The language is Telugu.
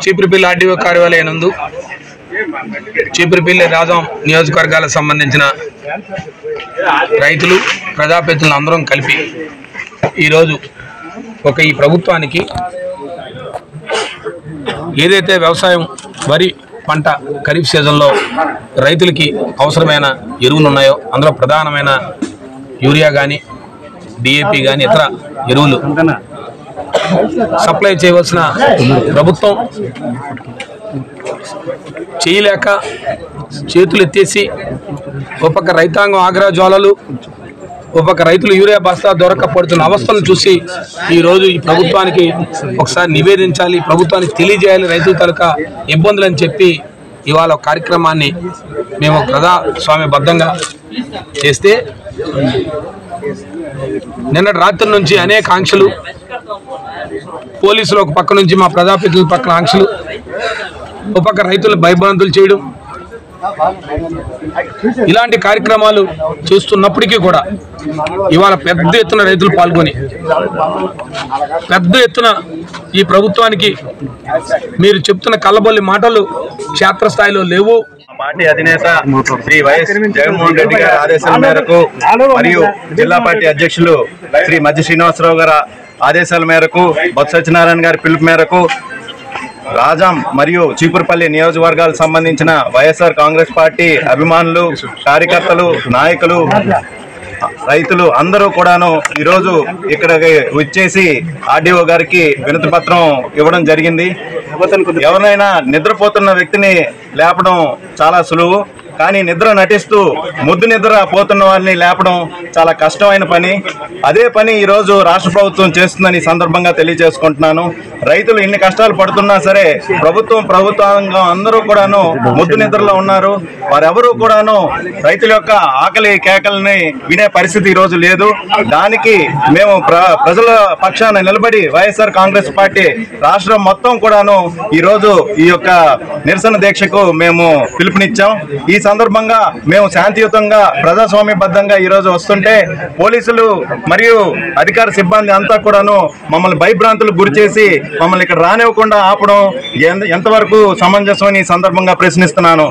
చీపురుపల్లి ఆర్డీఓ కార్యాలయం నందు చీపురుపల్లి రాజాం నియోజకవర్గాలకు సంబంధించిన రైతులు ప్రజాప్రతినిధులు అందరం కలిపి ఈరోజు ఈ ప్రభుత్వానికి ఏదైతే వ్యవసాయం వరి పంట ఖరీఫ్ సీజన్లో రైతులకి అవసరమైన ఎరువులు ఉన్నాయో అందులో ప్రధానమైన యూరియా కానీ డిఏపి కానీ ఇతర ఎరువులు సప్లై చేయవలసిన ప్రభుత్వం చేయలేక చేతులు ఎత్తేసి ఒక పక్క రైతాంగం ఆగ్రహ జ్వాలలు ఒక పక్క రైతులు యూరియా బస్తా దొరకపడుతున్న అవస్థలను చూసి ఈరోజు ఈ ప్రభుత్వానికి ఒకసారి నివేదించాలి, ప్రభుత్వానికి తెలియజేయాలి రైతుల తాలూకా ఇబ్బందులని చెప్పి ఇవాళ కార్యక్రమాన్ని మేము ప్రజాస్వామ్యబద్ధంగా చేస్తే నిన్నటి రాత్రి నుంచి అనేక ఆంక్షలు, పోలీసులు ఒక పక్క నుంచి మా ప్రజాప్రతినిధుల పక్కన ఆంక్షలు, ఒక పక్క రైతులు భయభ్రాంతులు చేయడం, ఇలాంటి కార్యక్రమాలు చూస్తున్నప్పటికీ కూడా ఇవాళ పెద్ద ఎత్తున రైతులు పాల్గొని పెద్ద ఎత్తున ఈ ప్రభుత్వానికి మీరు చెప్తున్న కళ్ళబొల్లి మాటలు క్షేత్రస్థాయిలో లేవు. పార్టీ అధినేత శ్రీ వైఎస్ జగన్మోహన్ రెడ్డి గారి ఆదేశాల మేరకు మరియు జిల్లా పార్టీ అధ్యక్షులు శ్రీ మధ్య శ్రీనివాసరావు గారి ఆదేశాల మేరకు బొత్స సత్యనారాయణ గారి పిలుపు మేరకు రాజాం మరియు చీపురుపల్లి నియోజకవర్గాలకు సంబంధించిన వైఎస్ఆర్ కాంగ్రెస్ పార్టీ అభిమానులు, కార్యకర్తలు, నాయకులు, రైతులు అందరూ కూడాను ఈరోజు ఇక్కడికి వచ్చేసి ఆర్డీఓ గారికి వినతి పత్రం ఇవ్వడం జరిగింది. ఎవరైనా నిద్రపోతున్న వ్యక్తిని లేపడం చాలా సులువు, కానీ నిద్ర నటిస్తూ ముద్దు నిద్ర పోతున్న వారిని లేపడం చాలా కష్టమైన పని. అదే పని ఈరోజు రాష్ట్ర ప్రభుత్వం చేస్తుందని సందర్భంగా తెలియజేసుకుంటున్నాను. రైతులు ఇన్ని కష్టాలు పడుతున్నా సరే ప్రభుత్వాంగం అందరూ కూడాను ముద్దు నిద్రలో ఉన్నారు. వారెవరూ కూడాను రైతుల యొక్క ఆకలి కేకల్ని వినే పరిస్థితి ఈరోజు లేదు. దానికి మేము ప్రజల పక్షాన నిలబడి వైఎస్ఆర్ కాంగ్రెస్ పార్టీ రాష్ట్రం మొత్తం కూడాను ఈరోజు ఈ యొక్క నిరసన దీక్షకు మేము పిలుపునిచ్చాం. ఈ సందర్భంగా మేము శాంతియుతంగా ప్రజాస్వామ్యబద్ధంగా ఈరోజు వస్తుంటే పోలీసులు మరియు అధికార సిబ్బంది అంతా కూడాను మమ్మల్ని భయభ్రాంతులకు గురి చేసి మమ్మల్ని ఇక్కడ రానివ్వకుండా ఆపడం ఎంతవరకు సమంజసం అని ఈ సందర్భంగా ప్రశ్నిస్తున్నాను.